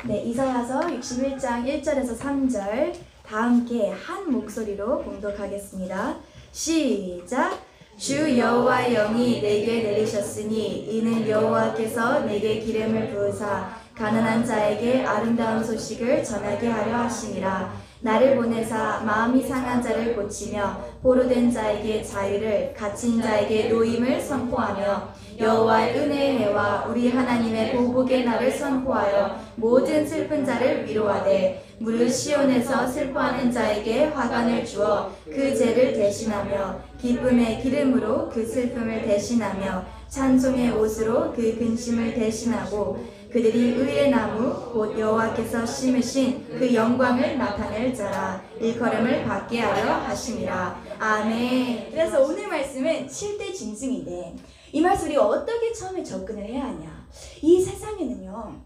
네, 이사야서 61장 1절에서 3절 다 함께 한 목소리로 봉독하겠습니다. 시작! 주 여호와의 영이 내게 내리셨으니 이는 여호와께서 내게 기름을 부으사 가난한 자에게 아름다운 소식을 전하게 하려 하심이라. 나를 보내사 마음이 상한 자를 고치며 포로된 자에게 자유를, 갇힌 자에게 노임을 선포하며 여호와의 은혜의 해와 우리 하나님의 보복의 날을 선포하여 모든 슬픈 자를 위로하되 무릇 시온에서 슬퍼하는 자에게 화관을 주어 그 죄를 대신하며 기쁨의 기름으로 그 슬픔을 대신하며 찬송의 옷으로 그 근심을 대신하고 그들이 의의 나무 곧 여호와께서 심으신 그 영광을 나타낼 자라 일컬음을 받게 하려 하심이라. 아멘. 그래서 오늘 말씀은 7대 짐승인데 이 말씀이 어떻게 처음에 접근을 해야 하냐. 이 세상에는요,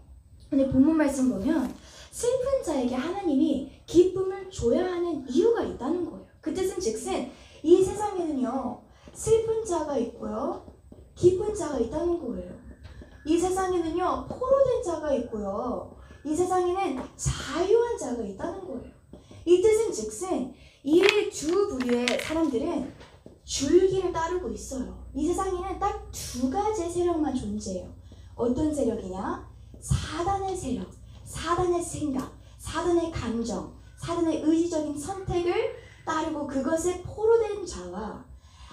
오늘 본문 말씀 보면 슬픈 자에게 하나님이 기쁨을 줘야 하는 이유가 있다는 거예요. 그 뜻은 즉슨 이 세상에는요, 슬픈 자가 있고요, 기쁜 자가 있다는 거예요. 이 세상에는요, 포로된 자가 있고요, 이 세상에는 자유한 자가 있다는 거예요. 이 뜻은 즉슨 이 두 부류의 사람들은 줄기를 따르고 있어요. 이 세상에는 딱 두 가지의 세력만 존재해요. 어떤 세력이냐? 사단의 세력, 사단의 생각, 사단의 감정, 사단의 의지적인 선택을 따르고 그것에 포로된 자와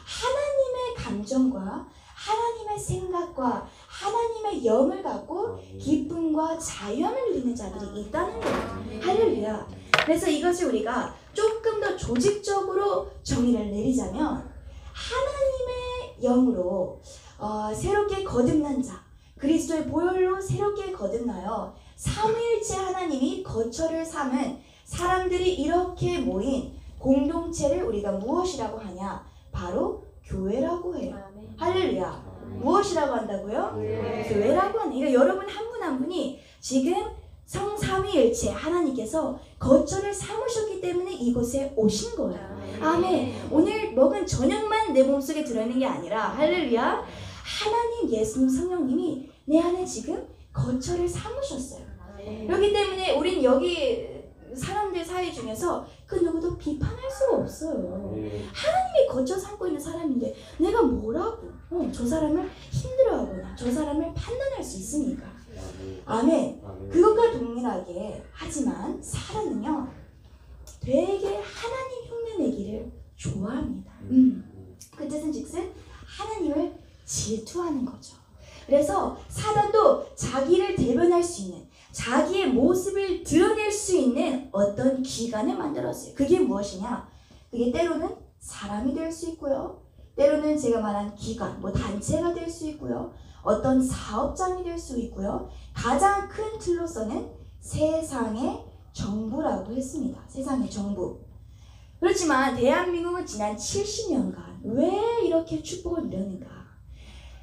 하나님의 감정과 하나님의 생각과 하나님의 영을 갖고 기쁨과 자유함을 누리는 자들이 있다는 거예요. 할렐루야. 그래서 이것을 우리가 조금 더 조직적으로 정의를 내리자면 하나님의 영으로 새롭게 거듭난 자, 그리스도의 보혈로 새롭게 거듭나요. 삼위일체 하나님이 거처를 삼은 사람들이 이렇게 모인 공동체를 우리가 무엇이라고 하냐? 바로 교회라고 해요. 할렐루야. 무엇이라고 한다고요? 교회라고 하네. 그러니까 여러분 한 분 한 분이 지금 성삼위일체 하나님께서 거처를 삼으셨기 때문에 이곳에 오신 거예요. 아멘. 오늘 먹은 저녁만 내 몸속에 들어있는 게 아니라 할렐루야, 하나님, 예수님, 성령님이 내 안에 지금 거처를 삼으셨어요. 그렇기 때문에 우린 여기 사람들 사이 중에서 그 누구도 비판할 수가 없어요. 하나님이 거쳐 삼고 있는 사람인데 내가 뭐라고 저 사람을 힘들어하거나 저 사람을 판단할 수 있으니까. 아멘. 그것과 동일하게 하지만 사람은요, 되게 하나님 흉내내기를 좋아합니다. 그 뜻은 즉슨 하나님을 질투하는 거죠. 그래서 사단도 자기를 대변할 수 있는, 자기의 모습을 드러낼 수 있는 어떤 기관을 만들었어요. 그게 무엇이냐? 그게 때로는 사람이 될 수 있고요, 때로는 제가 말한 기관, 단체가 될 수 있고요, 어떤 사업장이 될 수 있고요, 가장 큰 틀로서는 세상의 정부라고 했습니다. 세상의 정부. 그렇지만 대한민국은 지난 70년간 왜 이렇게 축복을 누렸는가?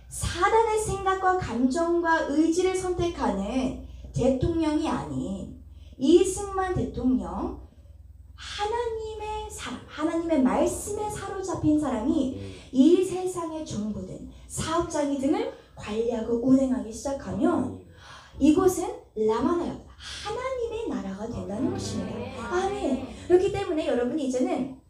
사단의 생각과 감정과 의지를 선택하는 대통령이 아닌 이승만 대통령, 하나님의 사람, 하나님의 말씀에 사로잡힌 사람이 이 세상의 정부든 사업장이 등을 관리하고 운행하기 시작하면 이곳은 라마나야, 하나님의 나라가 된다는 것입니다. 아멘. 그렇기 때문에 여러분이 이제는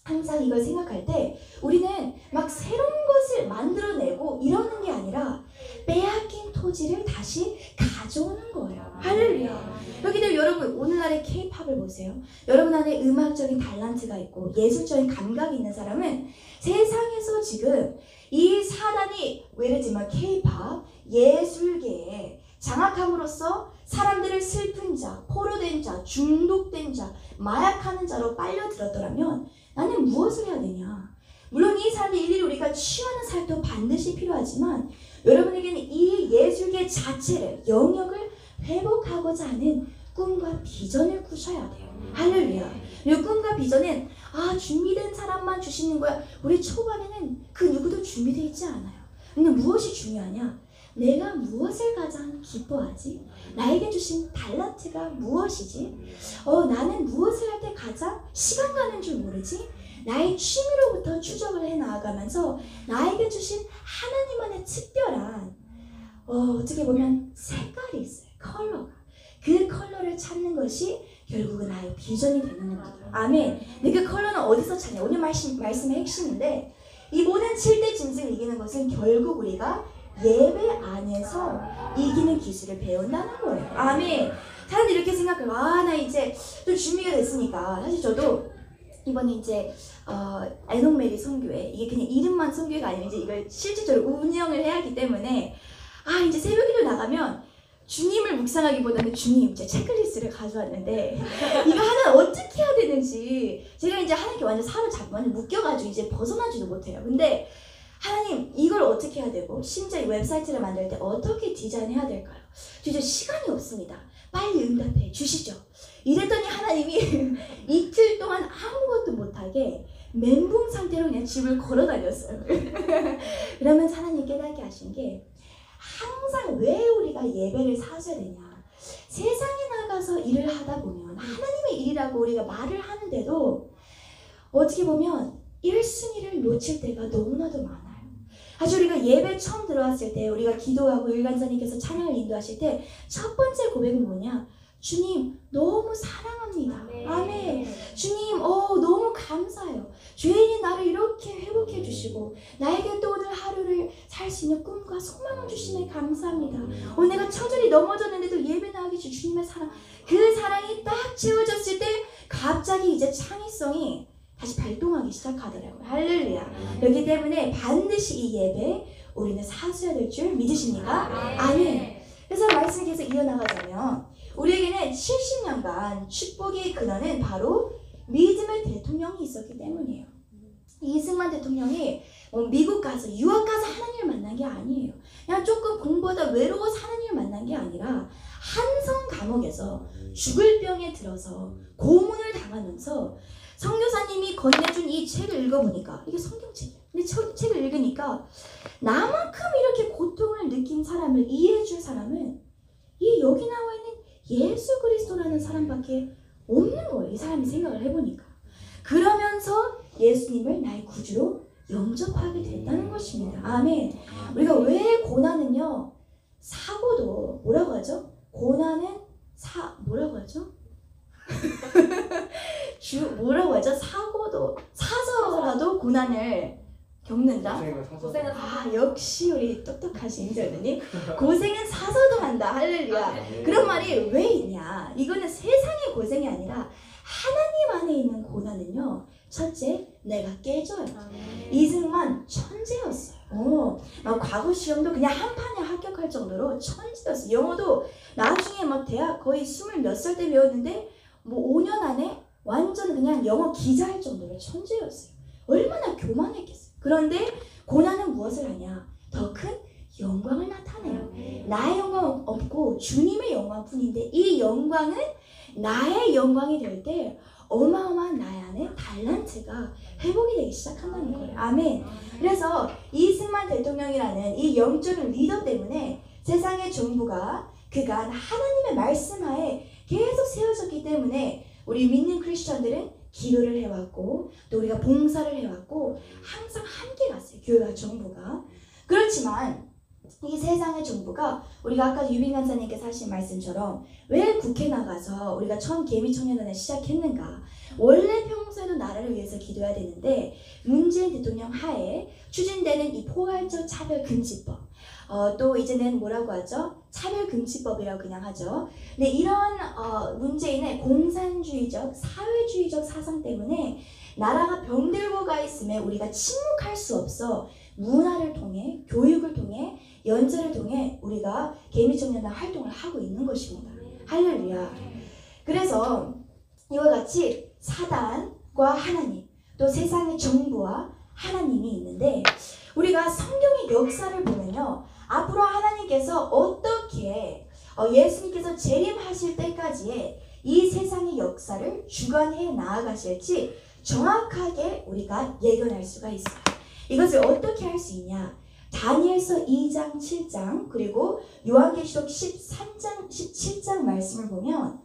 항상 이걸 생각할 때 우리는 막 새로운 것을 만들어내고 이러는 게 아니라 빼앗긴 토지를 다시 가져오는 거예요. 할렐루야. 그렇기 때문에 여러분 오늘날의 K-팝을 보세요. 여러분 안에 음악적인 달란트가 있고 예술적인 감각이 있는 사람은 세상에서 지금 이 사단이 예를 들면 K-팝 예술계에 장악함으로써 사람들을 슬픈 자, 포로된 자, 중독된 자, 마약하는 자로 빨려들었더라면 나는 무엇을 해야 되냐? 물론 이 사람들 일일이 우리가 취하는 사역도 반드시 필요하지만 여러분에게는 이 예술계 자체를, 영역을 회복하고자 하는 꿈과 비전을 꾸셔야 돼요. 할렐루야. 이 꿈과 비전은 준비된 사람만 주시는 거야. 우리 초반에는 그 누구도 준비되어 있지 않아요. 근데 무엇이 중요하냐? 내가 무엇을 가장 기뻐하지? 나에게 주신 달란트가 무엇이지? 나는 무엇을 할 때 가장 시간 가는 줄 모르지? 나의 취미로부터 추적을 해 나아가면서 나에게 주신 하나님만의 특별한 어떻게 보면 색깔이 있어요. 컬러가. 그 컬러 찾는 것이 결국은 나의 비전이 되는 겁니다. 아멘. 근데 그 컬러는 어디서 찾냐? 오늘 말씀의 핵심인데 이 모든 7대 짐승을 이기는 것은 결국 우리가 예배 안에서 이기는 기술을 배운다는 거예요. 아멘. 사람들이 이렇게 생각해요. 나 이제 또 준비가 됐으니까. 사실 저도 이번에 이제 에녹메리 선교회, 이게 그냥 이름만 선교회가 아니라 이제 이걸 실질적으로 운영을 해야 하기 때문에 이제 새벽기도 나가면 주님을 묵상하기보다는 주님 이제 체크리스트를 가져왔는데 이거 하나 어떻게 해야 되는지 제가 이제 하나님께 완전 사로잡고 완전 묶여가지고 이제 벗어나지도 못해요. 근데 하나님 이걸 어떻게 해야 되고 심지어 이 웹사이트를 만들 때 어떻게 디자인해야 될까요? 저 이제 시간이 없습니다. 빨리 응답해 주시죠. 이랬더니 하나님이 이틀 동안 아무것도 못하게 멘붕 상태로 그냥 집을 걸어 다녔어요. 그러면서 하나님 깨닫게 하신 게 항상 왜 우리가 예배를 사셔야 되냐. 세상에 나가서 일을 하다 보면 하나님의 일이라고 우리가 말을 하는데도 어떻게 보면 1순위를 놓칠 때가 너무나도 많아요. 아주 우리가 예배 처음 들어왔을 때 우리가 기도하고 일간사님께서 찬양을 인도하실 때 첫 번째 고백은 뭐냐? 주님 너무 사랑합니다. 아멘. 주님 너무 감사해요. 죄인인 나를 이렇게 회복해 주시고 나에게 또 오늘 하루를 살 수 있는 꿈과 소망을 주시네 감사합니다. 오늘 내가 처절히 넘어졌는데도 예배 나가기 전 주님의 사랑, 그 사랑이 딱 채워졌을 때 갑자기 이제 창의성이 다시 발동하기 시작하더라고요. 할렐루야. 그렇기 때문에 반드시 이 예배 우리는 사수해야 될 줄 믿으십니까? 아멘. 그래서 말씀을 계속 이어나가자면 우리에게는 70년간 축복의 근원은 바로 믿음의 대통령이 있었기 때문이에요. 이승만 대통령이 미국 가서 유학 가서 하나님을 만난 게 아니에요. 그냥 조금 공부하다 외로워서 하나님을 만난 게 아니라 한성 감옥에서 죽을 병에 들어서 고문을 당하면서 선교사님이 건네준 이 책을 읽어보니까 이게 성경책이에요. 근데 책을 읽으니까 나만큼 이렇게 고통을 느낀 사람을 이해해줄 사람은 이 여기 나와 있는 예수 그리스도라는 사람밖에 없는 거예요. 이 사람이 생각을 해보니까. 그러면서 예수님을 나의 구주로 영접하게 됐다는 것입니다. 아멘. 우리가 왜 고난은요, 사고도 뭐라고 하죠? 고난은 뭐라고 하죠? 뭐라고 하죠? 사고도 사서라도 고난을 겪는다. 고생은 역시 우리 똑똑하신 인자들님 고생은 사서도 한다. 할렐루야. 그런 말이 왜 있냐? 이거는 세상의 고생이 아니라 하나님 안에 있는 고난은요. 첫째, 내가 깨져요. 이승만 천재였어요. 과거 시험도 그냥 한 판에 합격할 정도로 천재였어요. 영어도 나중에 대학 거의 20몇 살 때 배웠는데 5년 안에 완전 그냥 영어 기자할 정도로 천재였어요. 얼마나 교만했겠어요. 그런데 고난은 무엇을 하냐? 더 큰 영광을 나타내요. 나의 영광은 없고 주님의 영광뿐인데 이 영광은 나의 영광이 될 때 어마어마한 나의 안에 달란트가 회복이 되기 시작한다는 거예요. 아멘. 그래서 이승만 대통령이라는 이 영적 리더 때문에 세상의 정부가 그간 하나님의 말씀하에 계속 세워졌기 때문에 우리 믿는 크리스천들은 기도를 해왔고 또 우리가 봉사를 해왔고 항상 함께 갔어요. 교회와 정부가. 그렇지만 이 세상의 정부가 우리가 아까 유빈 간사님께서 하신 말씀처럼 왜 국회 나가서 우리가 처음 개미청년단을 시작했는가? 원래 평소에도 나라를 위해서 기도해야 되는데 문재인 대통령 하에 추진되는 이 포괄적 차별금지법 또 이제는 뭐라고 하죠? 차별금지법이라고 그냥 하죠. 근데 이런 문재인의 공산주의적 사회주의적 사상 때문에 나라가 병들고 가 있음에 우리가 침묵할 수 없어 문화를 통해 교육을 통해 연설을 통해 우리가 개미청년단 활동을 하고 있는 것입니다. 할렐루야. 그래서 이와 같이 사단과 하나님 또 세상의 정부와 하나님이 있는데 우리가 성경의 역사를 보면요. 앞으로 하나님께서 어떻게 예수님께서 재림하실 때까지의 이 세상의 역사를 주관해 나아가실지 정확하게 우리가 예견할 수가 있어요. 이것을 어떻게 할 수 있냐? 다니엘서 2장 7장 그리고 요한계시록 13장 17장 말씀을 보면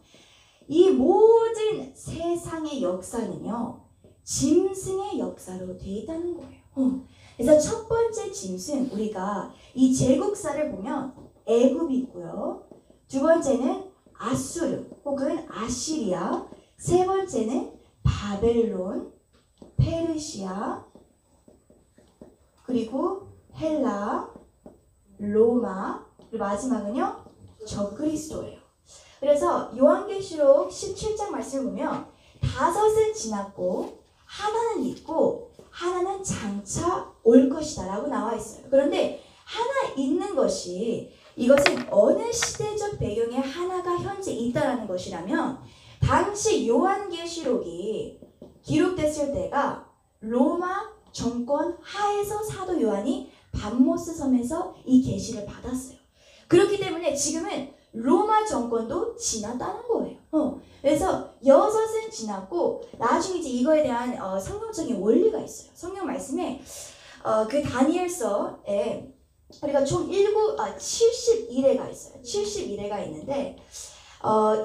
이 모든 세상의 역사는요 짐승의 역사로 되어 있다는 거예요. 그래서 첫 번째 짐승 우리가 이 제국사를 보면 애굽이 있고요. 두 번째는 아수르, 혹은 아시리아, 세 번째는 바벨론, 페르시아, 그리고 헬라, 로마, 그리고 마지막은요 적그리스도예요. 그래서 요한계시록 17장 말씀을 보면 5은 지났고 하나는 있고 하나는 장차 올 것이다 라고 나와 있어요. 그런데 하나 있는 것이 이것은 어느 시대적 배경에 하나가 현재 있다라는 것이라면 당시 요한계시록이 기록됐을 때가 로마 정권 하에서 사도 요한이 pat모스 섬에서 이 계시를 받았어요. 그렇기 때문에 지금은 로마 정권도 지났다는 거예요. 그래서 6은 지났고 나중에 이제 이거에 대한 성경적인 원리가 있어요. 성경 말씀에 그 다니엘서에 우리가 총 71회가 있어요. 71회가 있는데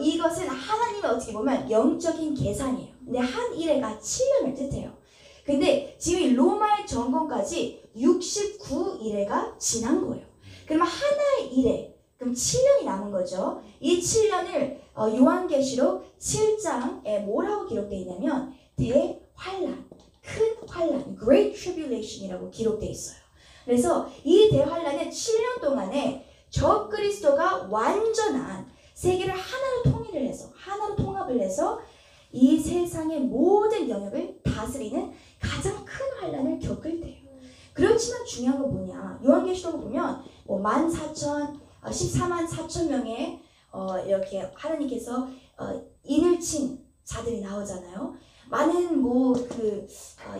이것은 하나님의 어떻게 보면 영적인 계산이에요. 근데 한 일회가 7년을 뜻해요. 근데 지금 로마의 정권까지 69일회가 지난 거예요. 그러면 하나의 일회, 그럼 7년이 남은 거죠. 이 7년을 요한계시록 7장에 뭐라고 기록되어 있냐면 대환란, 큰 환란, Great Tribulation이라고 기록되어 있어요. 그래서 이 대환란은 7년 동안에 적그리스도가 완전한 세계를 하나로 통일을 해서 하나로 통합을 해서 이 세상의 모든 영역을 다스리는 가장 큰 환란을 겪을 때예요. 그렇지만 중요한 건 뭐냐? 요한계시록을 보면 14만 4천 명의 이렇게 하나님께서 인을 친 자들이 나오잖아요. 많은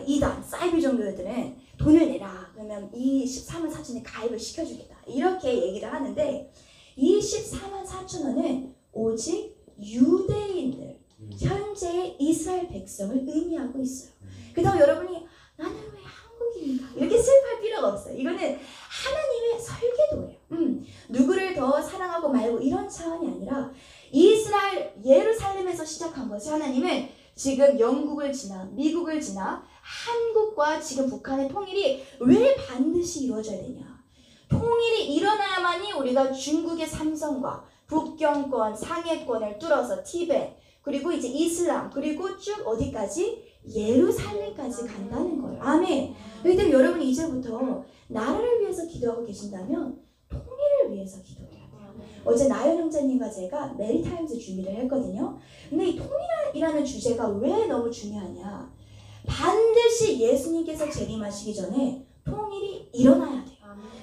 이단, 사이비 종교들은 돈을 내라. 그러면 이 14만 4천에 가입을 시켜주겠다. 이렇게 얘기를 하는데 이 14만 4천 원은 오직 유대인들, 현재의 이스라엘 백성을 의미하고 있어요. 그렇다고 여러분이 나는 왜 한국인인가? 이렇게 슬퍼할 필요가 없어요. 이거는 하나님의 설계도예요. 누구를 더 사랑하고 말고 이런 차원이 아니라 이스라엘 예루살렘에서 시작한 것이 하나님은 지금 영국을 지나 미국을 지나 한국과 지금 북한의 통일이 왜 반드시 이루어져야 되냐? 통일이 일어나야만이 우리가 중국의 삼성과 북경권, 상해권을 뚫어서 티베트, 그리고 이제 이슬람, 그리고 쭉 어디까지? 예루살렘까지 간다는 거예요. 아멘. 그렇기 때문에 여러분이 이제부터 나라를 위해서 기도하고 계신다면 통일을 위해서 기도해야 돼요. 어제 나연 형제님과 제가 메리타임즈 준비를 했거든요. 근데 이 통일이라는 주제가 왜 너무 중요하냐? 반드시 예수님께서 재림하시기 전에 통일이 일어나야 돼요.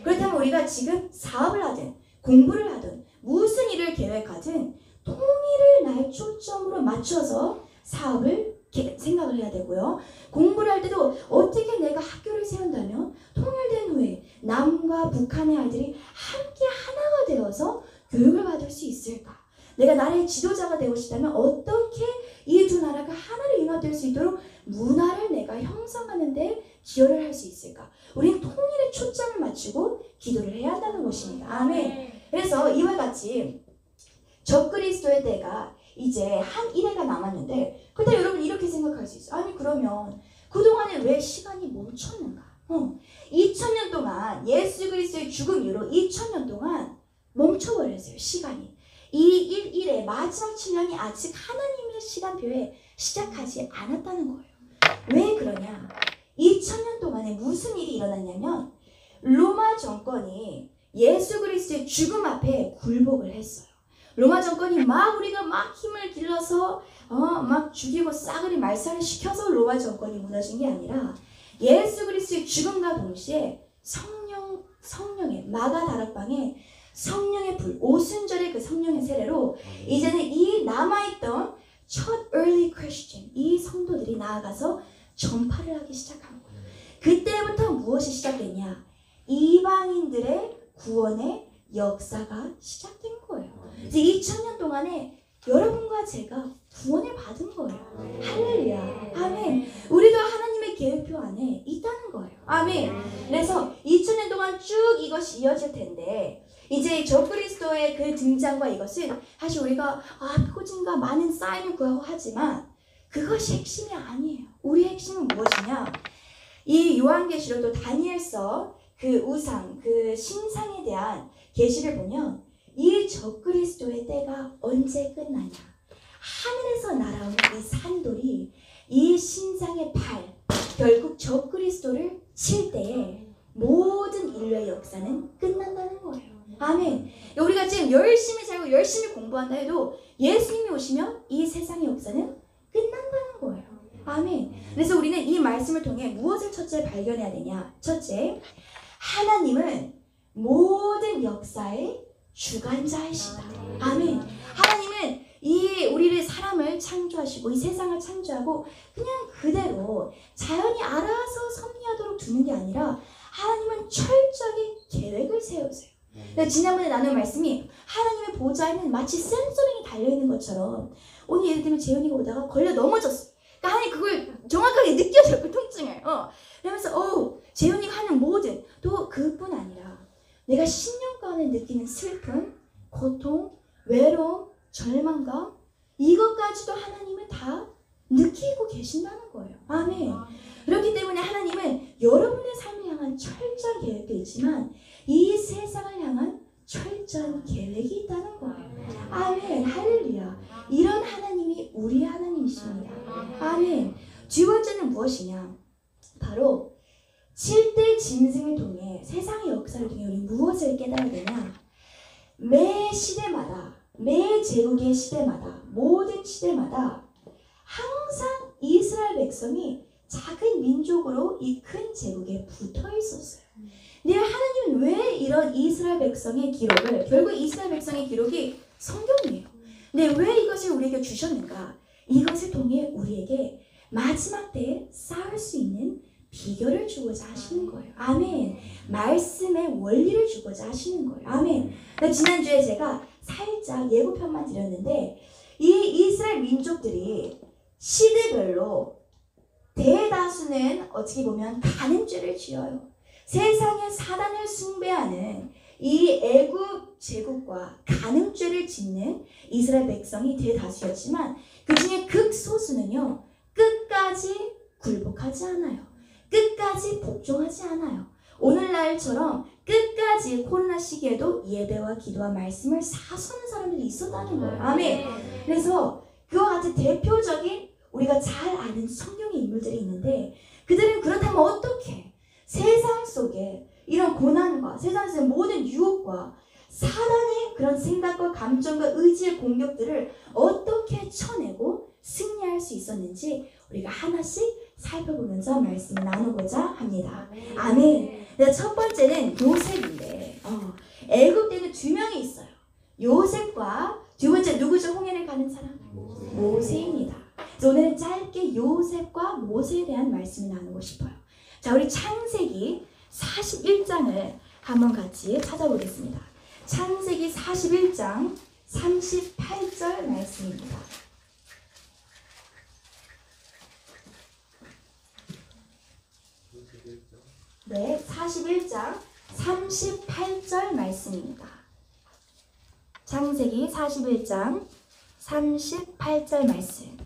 그렇다면 우리가 지금 사업을 하든 공부를 하든 무슨 일을 계획하든 통일을 나의 초점으로 맞춰서 사업을 생각을 해야 되고요. 공부를 할 때도 어떻게 내가 학교를 세운다면 통일된 후에 남과 북한의 아이들이 함께 하나가 되어서 교육을 받을 수 있을까? 내가 나라의 지도자가 되고 싶다면 어떻게 이 두 나라가 하나로 융합될 수 있도록 문화를 내가 형성하는 데 기여를 할 수 있을까? 우리는 통일에 초점을 맞추고 기도를 해야 한다는 것입니다. 아멘. 그래서 이와 같이 적그리스도의 때가 이제 한 일회가 남았는데 그때 여러분 이렇게 생각할 수 있어요. 아니 그러면 그동안에 왜 시간이 멈췄는가? 2000년 동안 예수 그리스도의 죽음 이후로 2000년 동안 멈춰버렸어요. 시간이. 이 일의 마지막 7년이 아직 하나님의 시간표에 시작하지 않았다는 거예요. 왜 그러냐? 2000년 동안에 무슨 일이 일어났냐면 로마 정권이 예수 그리스도의 죽음 앞에 굴복을 했어요. 로마 정권이 우리가 힘을 길러서 막 죽이고 싸그리 말살을 시켜서 로마 정권이 무너진 게 아니라 예수 그리스도의 죽음과 동시에 성령의 마가 다락방에 성령의 불, 오순절의 그 성령의 세례로 이제는 이 남아있던 첫 early Christian, 이 성도들이 나아가서 전파를 하기 시작한 거예요. 그때부터 무엇이 시작됐냐? 이방인들의 구원의 역사가 시작된 거예요. 이제 2000년 동안에 여러분과 제가 구원을 받은 거예요. 할렐루야. 아멘. 우리도 하나님의 계획표 안에 있다는 거예요. 아멘. 그래서 2000년 동안 쭉 이것이 이어질 텐데 이제 적그리스도의 그 등장과 이것은 사실 우리가 표징과 많은 사인을 구하고 하지만 그것이 핵심이 아니에요. 우리의 핵심은 무엇이냐? 이 요한계시록도 다니엘서 그 우상, 그 신상에 대한 계시를 보면 이 적그리스도의 때가 언제 끝나냐? 하늘에서 날아오는 이 산돌이 이 신상의 발, 결국 적그리스도를 칠 때에 모든 인류의 역사는 끝난다는 거예요. 아멘. 우리가 지금 열심히 살고 열심히 공부한다 해도 예수님이 오시면 이 세상의 역사는 끝난다는 거예요. 아멘. 그래서 우리는 이 말씀을 통해 무엇을 첫째 발견해야 되냐? 첫째, 하나님은 모든 역사의 주관자이시다. 아멘. 하나님은 이 우리를 사람을 창조하시고 이 세상을 창조하고 그냥 그대로 자연이 알아서 섭리하도록 두는 게 아니라 하나님은 철저하게 계획을 세우세요. 지난번에 나눈 말씀이 하나님의 보좌에는 마치 센서링이 달려있는 것처럼 오늘 예를 들면 재현이가 오다가 걸려 넘어졌어. 그러니까 하나님 그걸 정확하게 느껴져요. 그 통증을. 그러면서 재현이가 하는 모든 또 그뿐 아니라 내가 10년 가운데 느끼는 슬픔, 고통, 외로움, 절망감 이것까지도 하나님은 다 느끼고 계신다는 거예요. 아멘. 그렇기 때문에 하나님은 여러분의 삶을 향한 철저한 계획도 있지만 이 세상을 향한 철저한 계획이 있다는 거예요. 아멘. 할렐루야. 이런 하나님이 우리의 하나님이십니다. 아멘. 두 번째는 무엇이냐? 바로 7대 짐승을 통해 세상의 역사를 통해 우리 무엇을 깨달아야 되냐? 매 시대마다 매 제국의 시대마다 모든 시대마다 항상 이스라엘 백성이 작은 민족으로 이 큰 제국에 붙어 있었어요. 근데 하나님은 왜 이런 이스라엘 백성의 기록을 결국 이스라엘 백성의 기록이 성경이에요. 근데 왜 이것을 우리에게 주셨는가? 이것을 통해 우리에게 마지막 때에 쌓을 수 있는 비결을 주고자 하시는 거예요. 아멘. 말씀의 원리를 주고자 하시는 거예요. 아멘. 지난주에 제가 살짝 예고편만 드렸는데 이 이스라엘 민족들이 시대별로 대다수는 어떻게 보면 간음죄를 지어요. 세상의 사단을 숭배하는 이 애굽 제국과 간음죄를 짓는 이스라엘 백성이 대다수였지만 그 중에 극소수는요 끝까지 굴복하지 않아요. 끝까지 복종하지 않아요. 오늘날처럼 끝까지 코로나 시기에도 예배와 기도와 말씀을 사수하는 사람들이 있었다는 거예요. 아멘. 그래서 그와 같은 대표적인 우리가 잘 아는 성경의 인물들이 있는데 그들은 그렇다면 어떻게 세상 속에 이런 고난과 세상에서 모든 유혹과 사단의 그런 생각과 감정과 의지의 공격들을 어떻게 쳐내고 승리할 수 있었는지 우리가 하나씩 살펴보면서 말씀을 나누고자 합니다. 아멘. 첫 번째는 요셉인데 애굽에는 두 명이 있어요. 요셉과 두 번째 누구죠? 홍해를 가는 사람? 모세입니다. 그래서 오늘은 짧게 요셉과 모세에 대한 말씀을 나누고 싶어요. 자, 우리 창세기 41장을 한번 같이 찾아보겠습니다. 창세기 41장 38절 말씀입니다. 네, 41장 38절 말씀입니다. 창세기 41장 38절 말씀.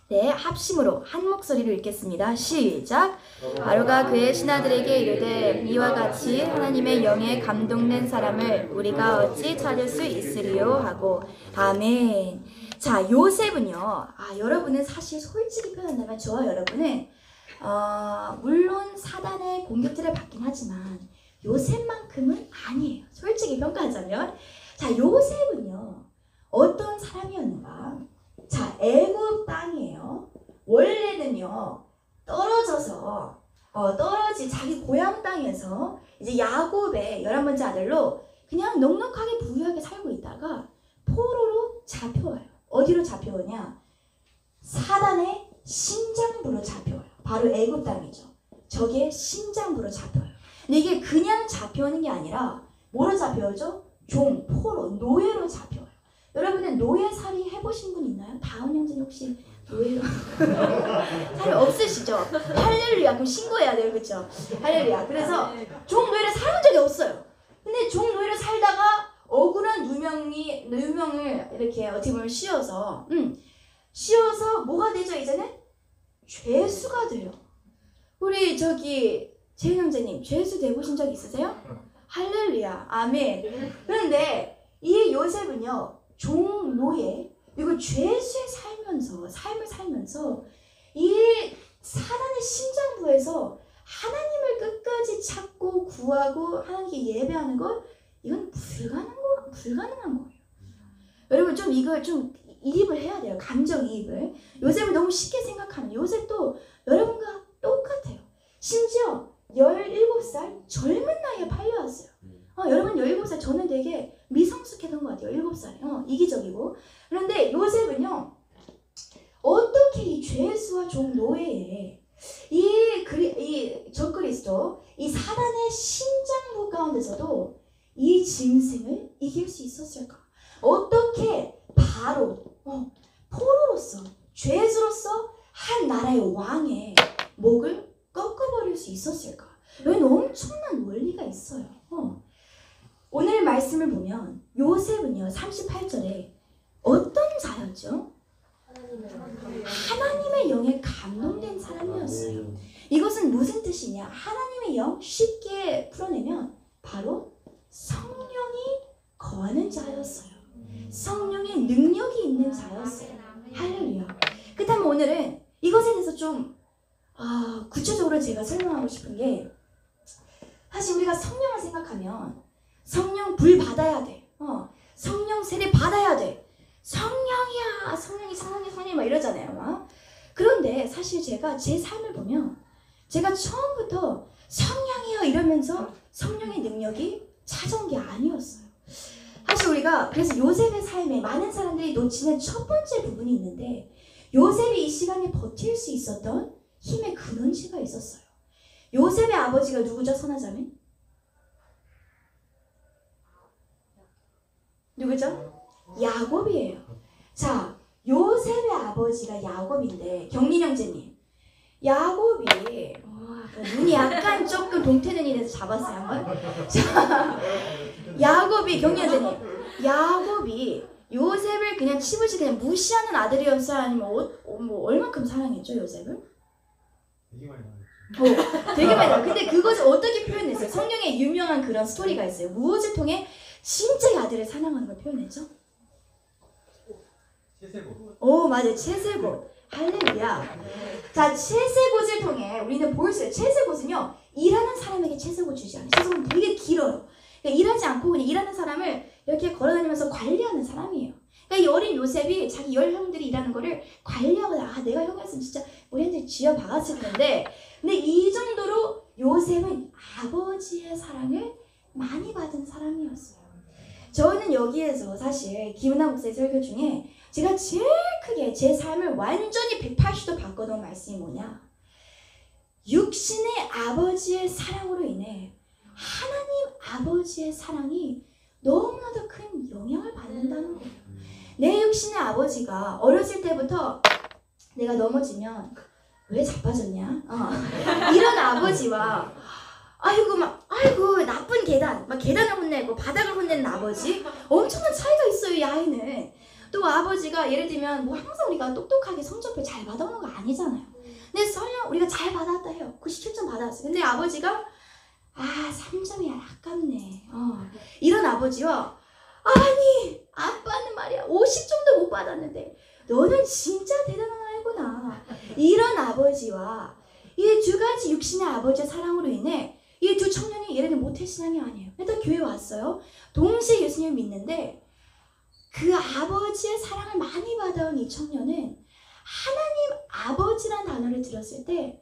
네, 합심으로 한 목소리로 읽겠습니다. 시작. 바로가 그의 신하들에게 이르되 이와 같이 하나님의 영에 감동된 사람을 우리가 어찌 찾을 수 있으리요 하고. 아멘. 자, 요셉은요. 여러분은 사실 솔직히 표현한다면 저와 여러분은 물론 사단의 공격들을 받긴 하지만 요셉만큼은 아니에요. 솔직히 평가하자면. 자, 요셉은요. 어떤 사람이었는가? 자, 애굽 땅이에요. 원래는요. 떨어져서 떨어진 자기 고향 땅에서 이제 야곱의 11번째 아들로 그냥 넉넉하게 부유하게 살고 있다가 포로로 잡혀와요. 어디로 잡혀오냐? 사단의 심장부로 잡혀와요. 바로 애굽 땅이죠. 저게 심장부로 잡혀요. 근데 이게 그냥 잡혀오는 게 아니라 뭐로 잡혀오죠? 종, 포로, 노예로 잡혀요. 여러분은 노예살이 해보신 분 있나요? 다음 형제는 혹시 노예로 살이 없으시죠? 할렐루야. 그럼 신고해야 돼요. 그렇죠? 할렐루야. 그래서 종노예를 살은 적이 없어요. 근데 종노예를 살다가 억울한 누명을 이렇게 어떻게 보면 씌워서 뭐가 되죠? 이제는 죄수가 돼요. 우리 재현 형제님 죄수 돼보신 적 있으세요? 할렐루야. 아멘. 그런데 이 요셉은요 종노예 그리고 그리고 죄수의 삶을 살면서 이 사단의 심장부에서 하나님을 끝까지 찾고 구하고 하나님께 예배하는 것, 이건 불가능한 거예요. 여러분 좀 이걸 좀 이입을 해야 돼요. 감정이입을. 요셉을 너무 쉽게 생각하는, 요셉도 여러분과 똑같아요. 심지어 17살 젊은 나이에 팔려왔어요. 여러분 17살, 저는 되게 미성숙했던 것 같아요. 7살. 이기적이고. 그런데 요셉은요, 어떻게 이 죄수와 종 노예에 이 적그리스도, 이 사단의 심장부 가운데서도 이 짐승을 이길 수 있었을까? 어떻게 바로 포로로서, 죄수로서 한 나라의 왕의 목을 꺾어버릴 수 있었을까? 여기는 엄청난 원리가 있어요. 오늘 말씀을 보면 요셉은요, 38절에 어떤 자였죠? 하나님의 영에 감동된 사람이었어요. 이것은 무슨 뜻이냐? 하나님의 영 쉽게 풀어내면 바로 성령이 거하는 자였어요. 성령의 능력이 있는 자였어요. 할렐루야. 그렇다면 오늘은 이것에 대해서 좀 구체적으로 제가 설명하고 싶은 게, 사실 우리가 성령을 생각하면 성령 불 받아야 돼. 성령 세례 받아야 돼. 성령이야. 성령이 막 이러잖아요. 막. 그런데 사실 제가 제 삶을 보면 제가 처음부터 성령이요 이러면서 성령의 능력이 찾아온 게 아니었어요. 사실 우리가 그래서 요셉의 삶에 많은 사람들이 놓치는 첫 번째 부분이 있는데, 요셉이 이 시간에 버틸 수 있었던 힘의 근원지가 있었어요. 요셉의 아버지가 누구죠? 선하자매? 누구죠? 야곱이에요. 자, 요셉의 아버지가 야곱인데, 경린 형제님, 야곱이 눈이 약간 조금 동태눈이 돼서 잡았어요 한번. 자, 야곱이, 경린 형제님, 야곱이 요셉을 그냥 치부시 그냥 무시하는 아들이었어요? 아니면 뭐 얼만큼 사랑했죠 요셉을? 되게 많이 나왔죠. 되게 많이 나와요. 근데 그것을 어떻게 표현했어요? 성경에 유명한 그런 스토리가 있어요. 무엇을 통해 진짜 이 아들을 사랑하는 걸 표현했죠? 채세고. 맞아요. 채세곳. 할렐루야. 자, 채세곳을 통해 우리는 볼 수 있어요. 채세곳은요, 일하는 사람에게 채세곳 주지 않아요. 채세곳은 되게 길어요. 그러니까 일하지 않고 그냥 일하는 사람을 이렇게 걸어다니면서 관리하는 사람이에요. 그러니까 이 어린 요셉이 자기 열 형들이 일하는 거를 관리하고, 내가 형이었으면 진짜 우리한테 쥐어 박았을 텐데, 근데 이 정도로 요셉은 아버지의 사랑을 많이 받은 사람이었어요. 저는 여기에서 사실 김은하 목사의 설교 중에 제가 제일 크게 제 삶을 완전히 180도 바꿔놓은 말씀이 뭐냐? 육신의 아버지의 사랑으로 인해 하나님 아버지의 사랑이 너무나도 큰 영향을 받는다는 거예요. 내 육신의 아버지가 어렸을 때부터 내가 넘어지면 왜 자빠졌냐? 이런 아버지와 아이고 나쁜 계단, 막 계단을 혼내고 바닥을 혼내는 아버지, 엄청난 차이가 있어요. 이 아이는. 또 아버지가 예를 들면 뭐 항상 우리가 똑똑하게 성적표 잘 받아오는 거 아니잖아요. 근데 설령 우리가 잘 받았다 해요. 97점 받았어요. 근데 아버지가 3점이야 아깝네. 이런 아버지와, 아니 아빠는 말이야 50점도 못 받았는데 너는 진짜 대단한 아이구나. 이런 아버지와 이 두 가지 육신의 아버지의 사랑으로 인해 이 두 청년이 예를 들면 모태신앙이 아니에요. 일단 교회 왔어요. 동시에 예수님을 믿는데 그 아버지의 사랑을 많이 받아온 이 청년은 하나님 아버지란 단어를 들었을 때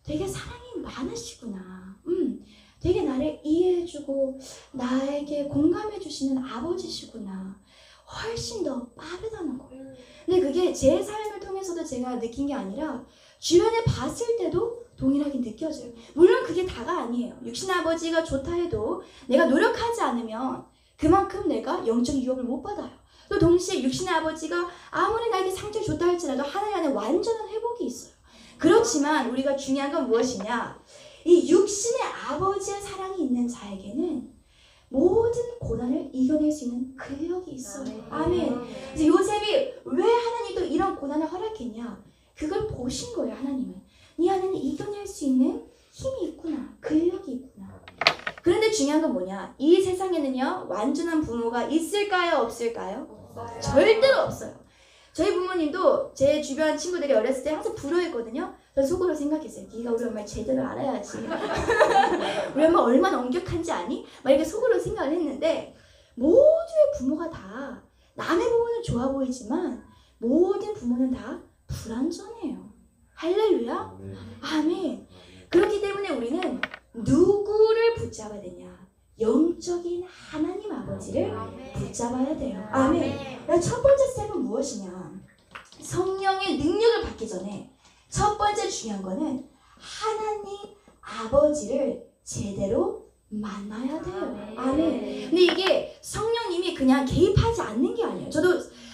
되게 사랑이 많으시구나. 되게 나를 이해해주고 나에게 공감해주시는 아버지시구나. 훨씬 더 빠르다는 거예요. 근데 그게 제 삶을 통해서도 제가 느낀 게 아니라 주변에 봤을 때도 동일하게 느껴져요. 물론 그게 다가 아니에요. 육신의 아버지가 좋다 해도 내가 노력하지 않으면 그만큼 내가 영적 유업을 못 받아요. 또 동시에 육신의 아버지가 아무리 나에게 상처를 줬다 할지라도 하나님 안에 완전한 회복이 있어요. 그렇지만 우리가 중요한 건 무엇이냐? 이 육신의 아버지의 사랑이 있는 자에게는 모든 고난을 이겨낼 수 있는 근력이 있어요. 아멘. 그래서 요셉이 왜 하나님이 또 이런 고난을 허락했냐? 그걸 보신 거예요. 하나님은. 네 안에는 이겨낼 수 있는 힘이 있구나. 근력이 있구나. 그런데 중요한 건 뭐냐? 이 세상에는요, 완전한 부모가 있을까요? 없을까요? 절대로 없어요. 저희 부모님도 제 주변 친구들이 어렸을 때 항상 불효했거든요. 저 속으로 생각했어요. 네가 우리 엄마를 제대로 알아야지. 우리 엄마 얼마나 엄격한지 아니? 막 이렇게 속으로 생각을 했는데 모두의 부모가 다 남의 부모는 좋아 보이지만 모든 부모는 다 불완전해요. 할렐루야. 아멘. 그렇기 때문에 우리는 누구를 붙잡아야 되냐? 영적인 하나님 아버지를 붙잡아야 돼요. 아멘. 첫 번째 스텝은 무엇이냐? 성령의 능력을 받기 전에 첫 번째 중요한 거는 하나님 아버지를 제대로 만나야 돼요. 아멘. 근데 이게 성령님이 그냥 개입하지 않는 게 아니에요. 저도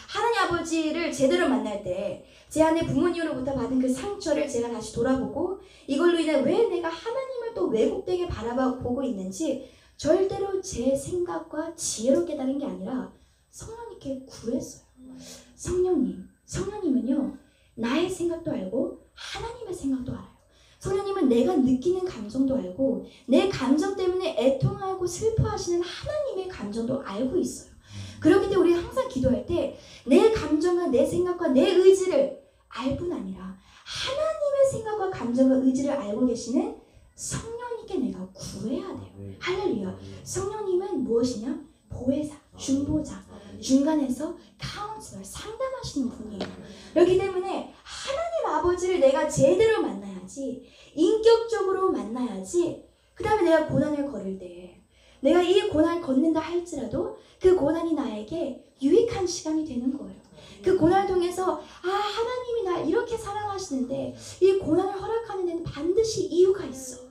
하나님 아버지를 제대로 만날 때 제 안에 부모님으로부터 받은 그 상처를 제가 다시 돌아보고 이걸로 인해 왜 내가 하나님을 또 왜곡되게 바라보고 있는지 절대로 제 생각과 지혜로 깨달은 게 아니라 성령님께 구했어요. 성령님은요 나의 생각도 알고 하나님의 생각도 알아요. 성령님은 내가 느끼는 감정도 알고 내 감정 때문에 애통하고 슬퍼하시는 하나님의 감정도 알고 있어요. 그렇기 때문에 우리 항상 기도할 때 내 감정과 내 생각과 내 의지를 알 뿐 아니라 하나님의 생각과 감정과 의지를 알고 계시는 성령님께 내가 구해야 돼요. 할렐루야. 성령님은 무엇이냐? 보혜사, 중보자, 중간에서 카운슬러, 상담하시는 분이에요. 그렇기 때문에 하나님 아버지를 내가 제대로 만나야지, 인격적으로 만나야지, 그 다음에 내가 고난을 걸을 때 내가 이 고난을 걷는다 할지라도 그 고난이 나에게 유익한 시간이 되는 거예요. 그 고난을 통해서 하나님이 나 이렇게 사랑하시는데 이 고난을 허락하는 데는 반드시 이유가 있어.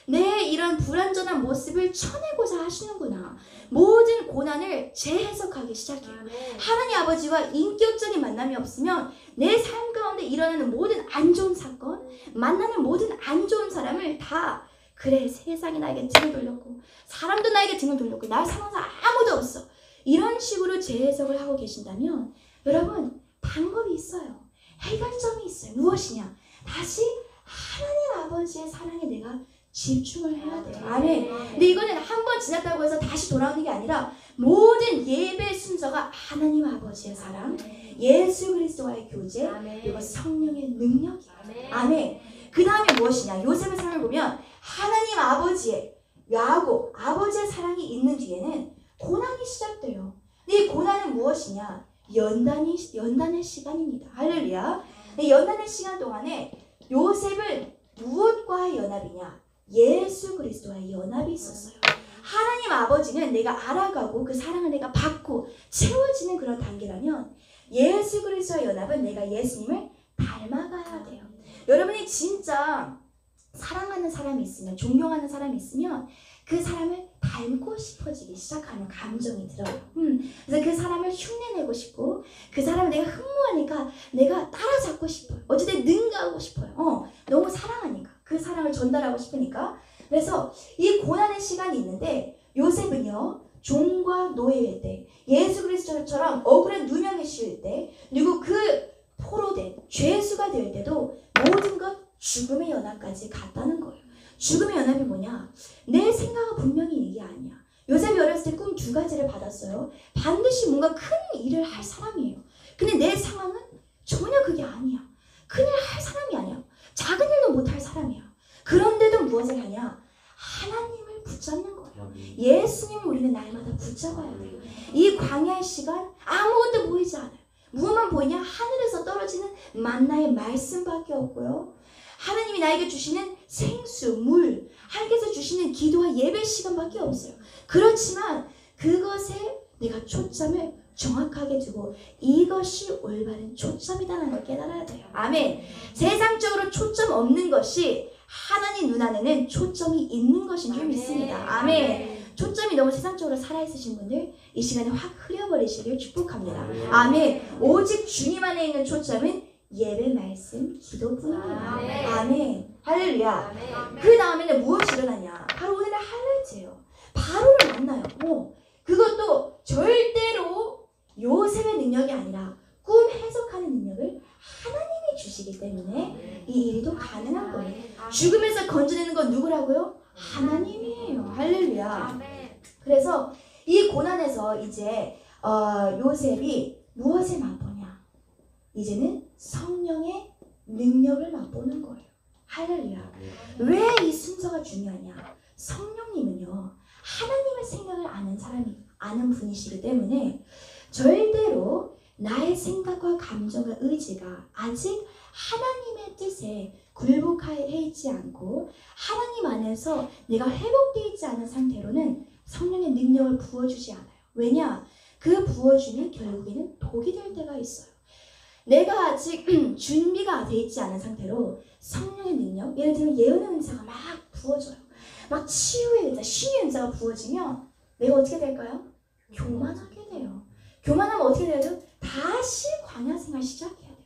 내 이런 불완전한 모습을 쳐내고자 하시는구나. 모든 고난을 재해석하기 시작해요. 하나님 아버지와 인격적인 만남이 없으면 내 삶 가운데 일어나는 모든 안 좋은 사건, 만나는 모든 안 좋은 사람을 다 그래 세상이 나에게 등을 돌렸고 사람도 나에게 등을 돌렸고 날 사랑하는 사람 아무도 없어. 이런 식으로 재해석을 하고 계신다면 여러분 방법이 있어요. 해결점이 있어요. 무엇이냐? 다시 하나님 아버지의 사랑에 내가 집중을 해야 돼요. 아멘. 근데 이거는 한 번 지났다고 해서 다시 돌아오는 게 아니라 모든 예배 순서가 하나님 아버지의 사랑, 예수 그리스도와의 교제, 그리고 성령의 능력이에요. 아멘. 그 다음에 무엇이냐? 요셉의 삶을 보면 하나님 아버지의 야곱, 아버지의 사랑이 있는 뒤에는 고난이 시작돼요. 근데 이 고난은 무엇이냐? 연단의 시간입니다. 할렐루야. 연단의 시간 동안에 요셉은 무엇과의 연합이냐? 예수 그리스도와의 연합이 있었어요. 하나님 아버지는 내가 알아가고 그 사랑을 내가 받고 채워지는 그런 단계라면 예수 그리스도와의 연합은 내가 예수님을 닮아가야 돼요. 여러분이 진짜 사랑하는 사람이 있으면, 존경하는 사람이 있으면 그 사람을 닮고 싶어지기 시작하는 감정이 들어요. 그래서 그 사람을 흉내내고 싶고 그 사람을 내가 흠모하니까 내가 따라잡고 싶어요. 어쨌든 능가하고 싶어요. 너무 사랑하니까. 그 사랑을 전달하고 싶으니까. 그래서 이 고난의 시간이 있는데 요셉은요. 종과 노예일 때 예수 그리스도처럼 억울한 누명에 씌울 때 그리고 그 포로된 죄수가 될 때도 모든 것 죽음의 연합까지 갔다는 거예요. 죽음의 연합이 뭐냐? 내 생각은 분명히 이게 아니야. 요셉이 어렸을 때 꿈 2가지를 받았어요. 반드시 뭔가 큰 일을 할 사람이에요. 근데 내 상황은 전혀 그게 아니야. 큰일 할 사람이 아니야. 작은 일도 못할 사람이야. 그런데도 무엇을 하냐? 하나님을 붙잡는 거예요. 예수님을 우리는 날마다 붙잡아야 돼요. 이 광야의 시간 아무것도 보이지 않아요. 무엇만 보이냐? 하늘에서 떨어지는 만나의 말씀밖에 없고요. 하나님이 나에게 주시는 생수, 물, 하나님께서 주시는 기도와 예배 시간밖에 없어요. 그렇지만 그것에 내가 초점을 정확하게 두고 이것이 올바른 초점이라는 걸 깨달아야 돼요. 아멘. 세상적으로 초점 없는 것이 하나님 눈 안에는 초점이 있는 것인 줄 믿습니다. 아멘. 초점이 너무 세상적으로 살아있으신 분들 이 시간에 확 흐려버리시길 축복합니다. 아멘. 오직 주님 안에 있는 초점은 예배, 말씀, 기도뿐입니다. 아멘. 할렐루야. 그 다음에는 무엇이 일어나냐? 바로 오늘의 하이라이트예요. 바로를 만나요. 그것도 절대로 요셉의 능력이 아니라 꿈 해석하는 능력을 하나님이 주시기 때문에 이 일도 가능한 거예요. 죽음에서 건져내는 건 누구라고요? 하나님이에요. 할렐루야. 그래서 이 고난에서 이제 요셉이 무엇을 맛보냐? 이제는 성령의 능력을 맛보는 거예요. 할렐루야. 왜 이 순서가 중요하냐? 성령님은요, 하나님의 생각을 아는 분이시기 때문에 절대로 나의 생각과 감정과 의지가 아직 하나님의 뜻에 굴복해 있지 않고 하나님 안에서 내가 회복되어 있지 않은 상태로는 성령의 능력을 부어주지 않아요. 왜냐? 그 부어줌이 결국에는 독이 될 때가 있어요. 내가 아직 준비가 되어 있지 않은 상태로 성령의 능력, 예를 들면 예언의 은사가 막 부어져요. 막 치유의 은사, 신의 은사가 부어지면 내가 어떻게 될까요? 교만하게 돼요. 교만하면 어떻게 돼야 돼요? 다시 광야 생활 시작해야 돼요.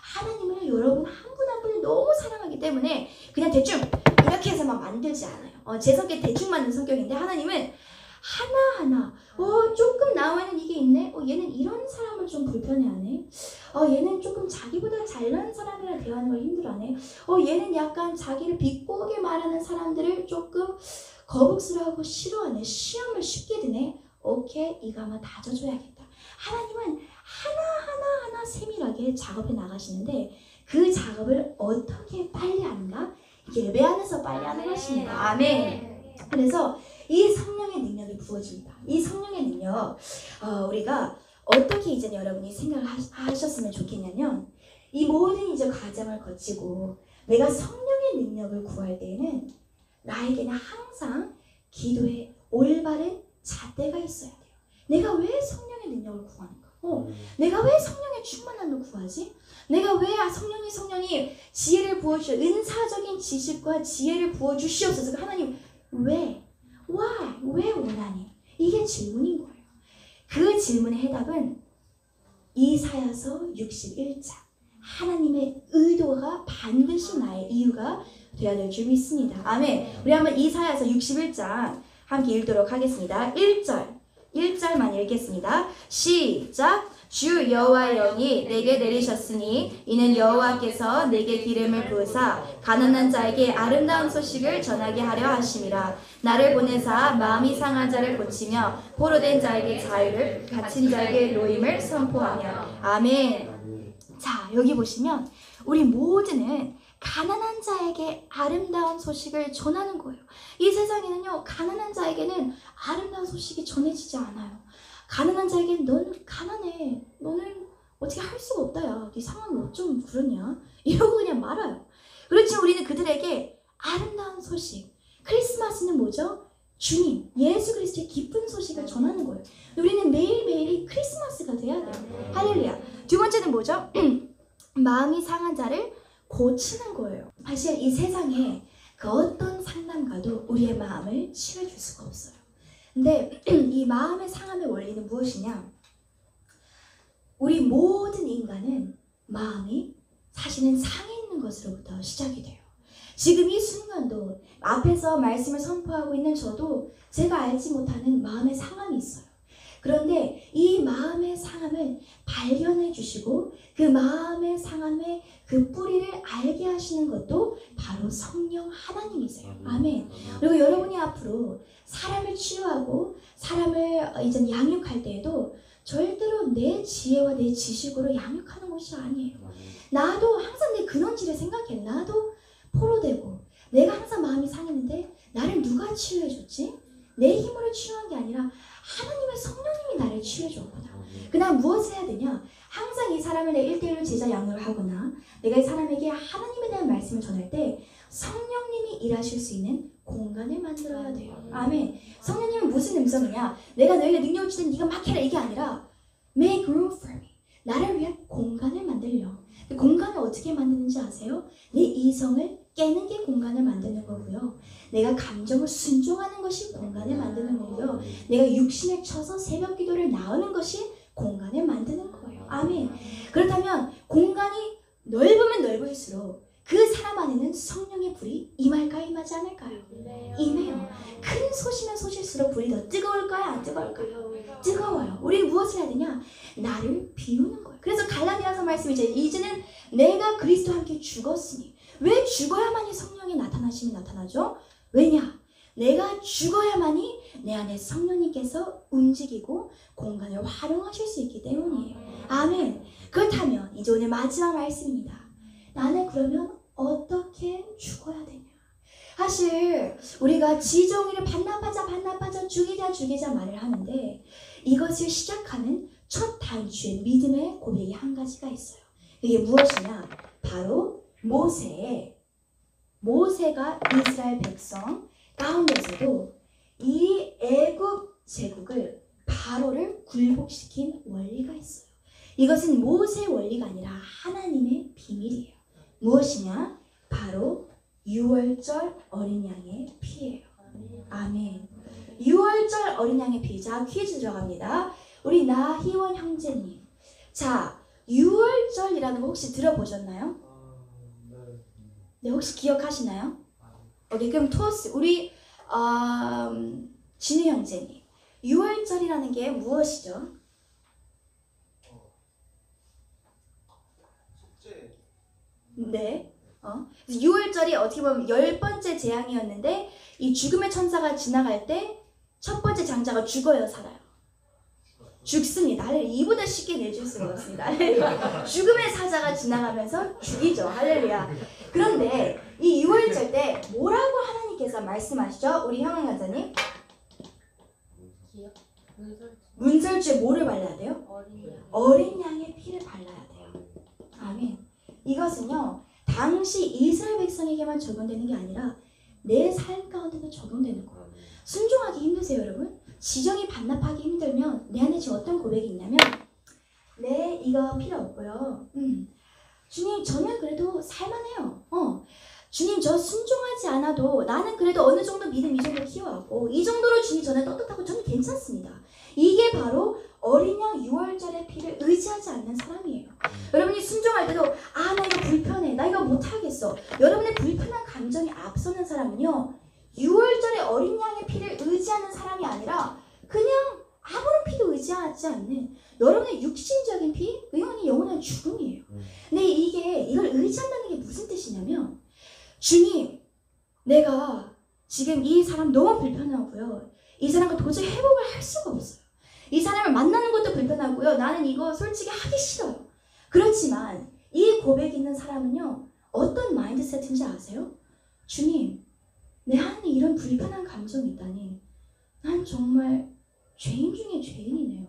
하나님을 여러분 한 분 한 분을 너무 사랑하기 때문에 그냥 대충 이렇게 해서 막 만들지 않아요. 제 성격 대충 만든 성격인데 하나님은 하나하나 조금 나와는 이게 있네. 얘는 이런 사람을 좀 불편해하네. 얘는 조금 자기보다 잘난 사람이랑 대화하는 걸 힘들어하네. 얘는 약간 자기를 비꼬게 말하는 사람들을 조금 거북스러워하고 싫어하네. 시험을 쉽게 드네. 오케이, 이거 한번 다져줘야겠다. 하나님은 하나하나 세밀하게 작업해 나가시는데 그 작업을 어떻게 빨리 하는가? 예배 안에서 빨리 하는 것입니다. 아멘. 그래서 이 성령의 능력이 부어집니다. 이 성령의 능력, 우리가 어떻게 이제 여러분이 생각을 하셨으면 좋겠냐면, 이 모든 이제 과정을 거치고 내가 성령의 능력을 구할 때에는 나에게는 항상 기도에 올바른 잣대가 있어야 돼요. 내가 왜 성령의 능력을 구하는가? 내가 왜 성령의 충만함을 구하지? 내가 왜 성령이 지혜를 부어주셔, 은사적인 지식과 지혜를 부어주시옵소서. 하나님 왜? Why? 왜 원하니? 이게 질문인 거예요. 그 질문의 해답은 이사야서 61장. 하나님의 의도가 반드시 나의 이유가 되어야 될 줄 믿습니다. 아멘. 우리 한번 이사야서 61장 함께 읽도록 하겠습니다. 1절만 읽겠습니다. 시작. 주 여호와의 영이 내게 내리셨으니 이는 여호와께서 내게 기름을 부으사 가난한 자에게 아름다운 소식을 전하게 하려 하심이라. 나를 보내사 마음이 상한 자를 고치며 포로된 자에게 자유를, 갇힌 자에게 노임을 선포하며. 아멘. 자, 여기 보시면 우리 모두는 가난한 자에게 아름다운 소식을 전하는 거예요. 이 세상에는요, 가난한 자에게는 아름다운 소식이 전해지지 않아요. 가난한 자에게는 너는 가난해, 너는 어떻게 할 수가 없다, 야, 네 상황이 어쩜 그러냐, 이러고 그냥 말아요. 그렇지만 우리는 그들에게 아름다운 소식, 크리스마스는 뭐죠? 주님, 예수 그리스도의 기쁜 소식을 전하는 거예요. 우리는 매일매일이 크리스마스가 돼야 돼요. 할렐루야. 두 번째는 뭐죠? 마음이 상한 자를 고치는 거예요. 사실 이 세상에 그 어떤 상담가도 우리의 마음을 치료해줄 수가 없어요. 근데 이 마음의 상함의 원리는 무엇이냐? 우리 모든 인간은 마음이 사실은 상해 있는 것으로부터 시작이 돼요. 지금 이 순간도 앞에서 말씀을 선포하고 있는 저도 제가 알지 못하는 마음의 상함이 있어요. 그런데 이 마음의 상함을 발견해 주시고 그 마음의 상함의 그 뿌리를 알게 하시는 것도 바로 성령 하나님이세요. 아멘. 그리고 여러분이 앞으로 사람을 치유하고 사람을 이제 양육할 때에도 절대로 내 지혜와 내 지식으로 양육하는 것이 아니에요. 나도 항상 내 근원지를 생각해. 나도 포로되고 내가 항상 마음이 상했는데 나를 누가 치유해줬지? 내 힘으로 치유한 게 아니라 하나님의 성령님이 나를 치유해줬구나. 그다음 무엇을 해야 되냐? 항상 이 사람을 내 1대1로 제자 양육을 하거나 내가 이 사람에게 하나님에 대한 말씀을 전할 때 성령님이 일하실 수 있는 공간을 만들어야 돼요. 아멘. 성령님은 무슨 음성이냐? 내가 너에게 능력을 주든 네가 막 해라 이게 아니라 Make room for me. 나를 위한 공간을 만들려. 그 공간을 어떻게 만드는지 아세요? 내 이성을 깨는 게 공간을 만드는 거고요. 내가 감정을 순종하는 것이 공간을 만드는 거고요. 내가 육신을 쳐서 새벽 기도를 나오는 것이 공간을 만드는 거예요. 아멘. 그렇다면 공간이 넓으면 넓을수록 그 사람 안에는 성령의 불이 임할까요? 임하지 않을까요? 임해요. 큰 솥이면 솥일수록 불이 더 뜨거울까요? 안 뜨거울까요? 뜨거워요. 우리는 무엇을 해야 되냐? 나를 비우는 거예요. 그래서 갈라디아서 말씀이 이제는 내가 그리스도와 함께 죽었으니. 왜 죽어야만이 성령의 나타나심이 나타나죠? 왜냐? 내가 죽어야만이 내 안에 성령님께서 움직이고 공간을 활용하실 수 있기 때문이에요. 아멘. 그렇다면 이제 오늘 마지막 말씀입니다. 나는 그러면 어떻게 죽어야 되냐? 사실 우리가 지정의를 반납하자 죽이자 말을 하는데 이것을 시작하는 첫 단추의 믿음의 고백이 한 가지가 있어요. 이게 무엇이냐? 바로 모세가 이스라엘 백성 가운데서도 이 애굽 제국을 바로를 굴복시킨 원리가 있어요. 이것은 모세의 원리가 아니라 하나님의 비밀이에요. 무엇이냐? 바로 6월절 어린 양의 피예요. 아멘. 6월절 어린 양의 피. 자, 퀴즈 들어갑니다. 우리 나희원 형제님. 자, 6월절이라는 거 혹시 들어보셨나요? 네, 혹시 기억하시나요? 오케이, 그럼 토스 우리 진우 형제님. 6월절이라는 게 무엇이죠? 네. 6월절이 어떻게 보면 10번째 재앙이었는데 이 죽음의 천사가 지나갈 때 첫 번째 장자가 죽어요, 살아요? 죽습니다. 할렐루야. 이보다 쉽게 내줄 수가 없습니다. 할렐루야. 죽음의 사자가 지나가면서 죽이죠. 할렐루야. 그런데 이 6월절 때 뭐라고 하나님께서 말씀하시죠? 우리 형은 간사님. 문설주에 뭐를 발라야 돼요? 어린 양의 피를 발라야 돼요. 아멘. 이것은요, 당시 이스라엘 백성에게만 적용되는 게 아니라 내 삶 가운데도 적용되는 거예요. 순종하기 힘드세요, 여러분? 지정이 반납하기 힘들면 내 안에 지금 어떤 고백이 있냐면, 네, 이거 필요 없고요. 주님, 저는 그래도 살만해요. 주님, 저 순종하지 않아도 나는 그래도 어느 정도 믿음 이 정도 키워왔고 이 정도로 주님 저는 떳떳하고 저는 괜찮습니다. 이게 바로 어린 양 6월절의 피를 의지하지 않는 사람이에요. 여러분이 순종할 때도 나 이거 불편해, 나 이거 못하겠어. 여러분의 불편한 감정이 앞서는 사람은요, 6월절의 어린 양의 피를 의지하는 사람이 아니라 그냥 아무런 피도 의지하지 않는 여러분의 육신적인 피, 이거는 영원한 죽음이에요. 근데 이걸 의지한다는 게 무슨 뜻이냐면, 주님, 내가 지금 이 사람 너무 불편하고요. 이 사람과 도저히 회복을 할 수가 없어요. 이 사람을 만나는 것도 불편하고요. 나는 이거 솔직히 하기 싫어요. 그렇지만 이 고백 있는 사람은요, 어떤 마인드세트인지 아세요? 주님, 내 안에 이런 불편한 감정이 있다니 난 정말 죄인 중에 죄인이네요.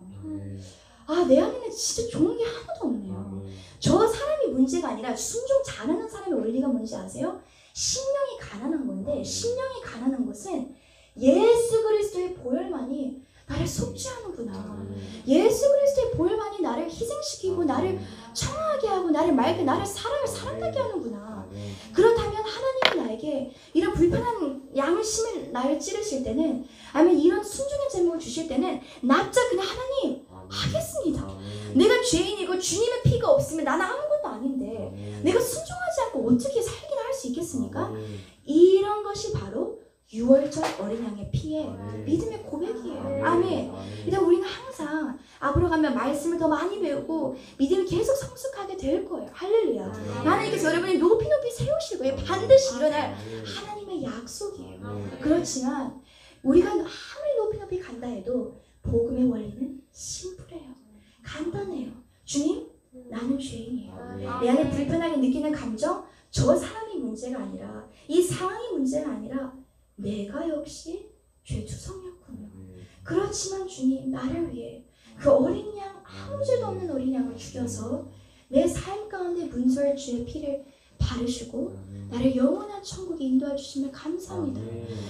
내 안에는 진짜 좋은 게 하나도 없네요. 저 사람이 문제가 아니라 순종 잘하는 사람의 원리가 뭔지 아세요? 심령이 가난한 건데, 심령이 가난한 것은 예수 그리스도의 보혈만이 나를 속죄하는구나. 예수 그리스도의 보혈만이 나를 희생시키고 나를 청하게 하고 나를 맑게 나를 사랑을 사랑나게 하는구나. 그렇다면 하나님이 나에게 이런 불편한 양심을 나를 찌르실 때는, 아니면 이런 순종의 제목을 주실 때는 납작 그냥 하나님 하겠습니다. 내가 죄인이고 주님의 피가 없으면 나는 아무것도 아닌데 내가 순종하지 않고 어떻게 살기나 할 수 있겠습니까? 이런 것이 바로 6월절 어린 양의 피의 믿음의 고백이에요. 아멘. 일단 우리는 항상 앞으로 가면 말씀을 더 많이 배우고 믿음이 계속 성숙하게 될 거예요. 할렐루야. 하나님께서 여러분이 높이 세우실 거예요. 반드시 일어날 하나님의 약속이에요. 그렇지만 우리가 아무리 높이 간다 해도 복음의 원리는 심플해요. 간단해요. 주님, 나는 죄인이에요. 내 안에 불편하게 느끼는 감정, 저 사람이 문제가 아니라, 이 상황이 문제가 아니라 내가 역시 죄투성이었군요. 그렇지만 주님, 나를 위해 그 어린 양, 아무 죄도 없는 어린 양을 죽여서 내 삶 가운데 문설주의 피를 바르시고 나를 영원한 천국에 인도해 주시면 감사합니다.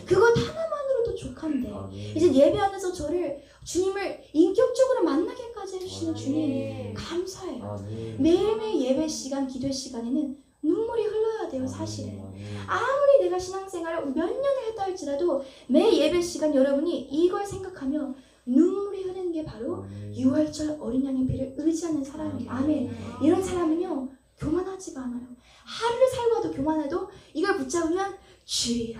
그것 하나만으로도 족한데 이제 예배하면서 저를, 주님을 인격적으로 만나게까지 해주시는 주님 감사해요. 매일매일 예배 시간, 기도 시간에는 눈물이 흘러야 돼요. 사실은 아무리 내가 신앙생활을 몇 년을 했다 할지라도 매 예배 시간 여러분이 이걸 생각하며 눈물이 흐르는 게 바로 6월절 어린 양의 피를 의지하는 사람이에요. 아멘. 이런 사람은요, 교만하지가 않아요. 하루를 살고 와도 교만해도 이걸 붙잡으면 주여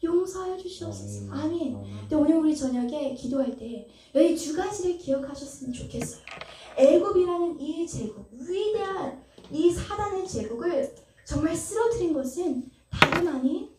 용서하여 주시옵소서. 아멘. 근데 오늘 우리 저녁에 기도할 때 여기 두 가지를 기억하셨으면 좋겠어요. 애굽이라는 이 제국, 위대한 이 사단의 제국을 정말 쓰러뜨린 것은 다름 아닌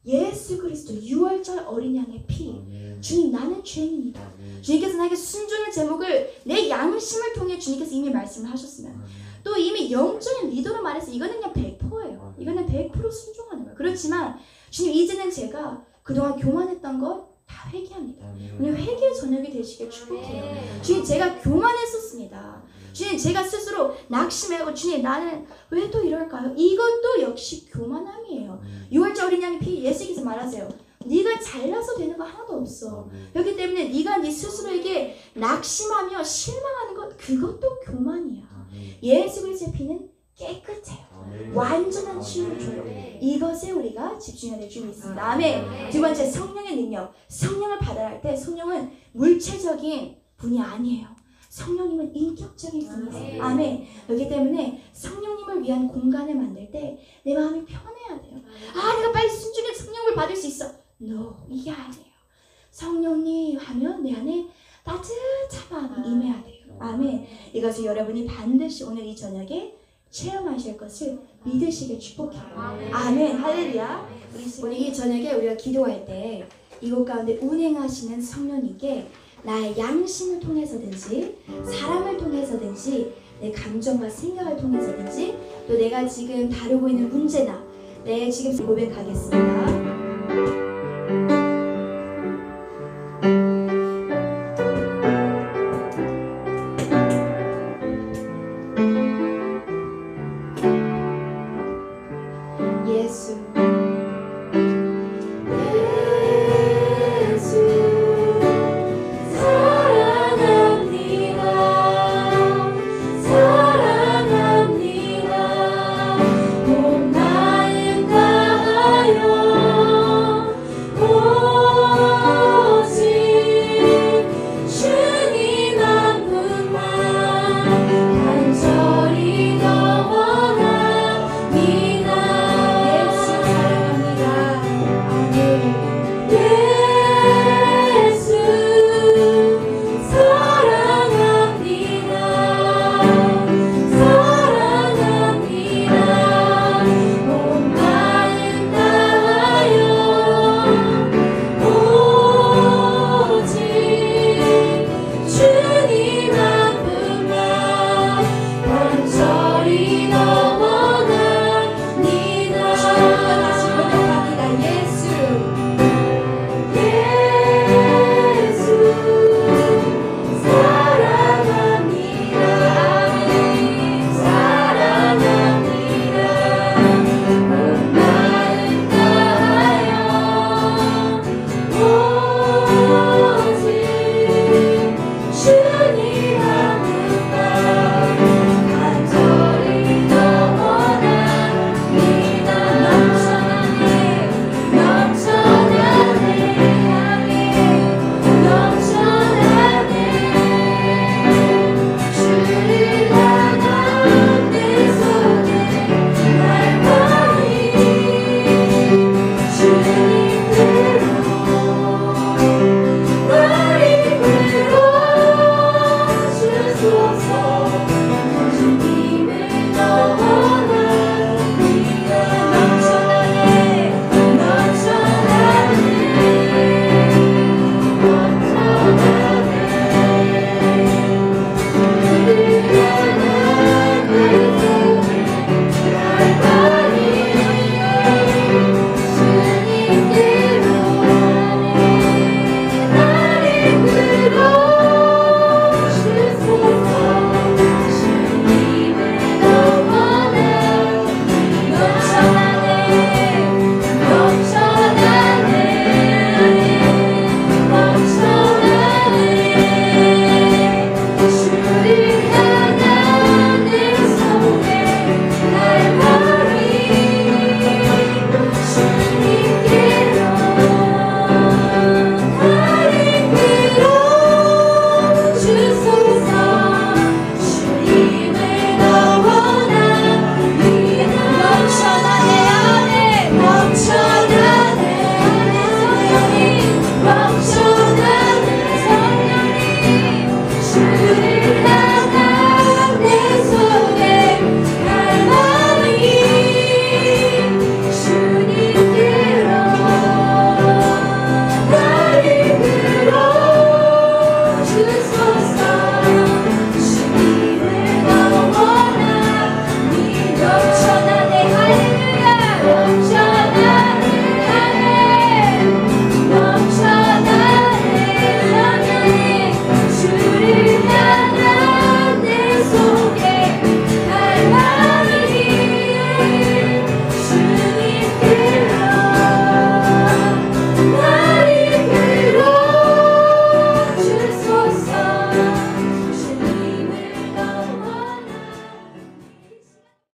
예수 그리스도 6월절 어린 양의 피. 주님, 나는 죄인입니다. 주님께서 나에게 순종의 제목을 내 양심을 통해 주님께서 이미 말씀을 하셨으면, 또 이미 영적인 리더로 말해서 이거는 그냥 100%예요. 이거는 100% 순종하는 거예요. 그렇지만 주님 이제는 제가 그동안 교만했던 것 다 회개합니다. 오늘 회개의 저녁이 되시길 축복해요. 주님 제가 교만했었습니다. 주님 제가 스스로 낙심하고 주님 나는 왜 또 이럴까요? 이것도 역시 교만함이에요. 6월절 어린 양의 피 예수께서 말하세요. 네가 잘나서 되는 거 하나도 없어. 그렇기 때문에 네가 네 스스로에게 낙심하며 실망하는 것 그것도 교만이야. 예수 그리스도의 피는 깨끗해요. 완전한 치유를 줘요. 이것에 우리가 집중해야 될 줄이 있습니다. 아멘. 두 번째 성령의 능력. 성령을 받아야 할 때 성령은 물체적인 분이 아니에요. 성령님은 인격적인 분이세요. 아멘. 그렇기 때문에 성령님을 위한 공간을 만들 때 내 마음이 편해야 돼요. 아 내가 빨리 순종의 성령을 받을 수 있어. No, 이게 아니에요. 성령님 하면 내 안에 따뜻한 마음이 임해야 돼요. 아멘. 이것을 여러분이 반드시 오늘 이 저녁에 체험하실 것을 믿으시길 축복해요. 아멘. 할렐루야. 오늘 이 저녁에 우리가 기도할 때 이곳 가운데 운행하시는 성령님께 나의 양심을 통해서든지 사람을 통해서든지 내 감정과 생각을 통해서든지 또 내가 지금 다루고 있는 문제나 내 지금 고백하겠습니다.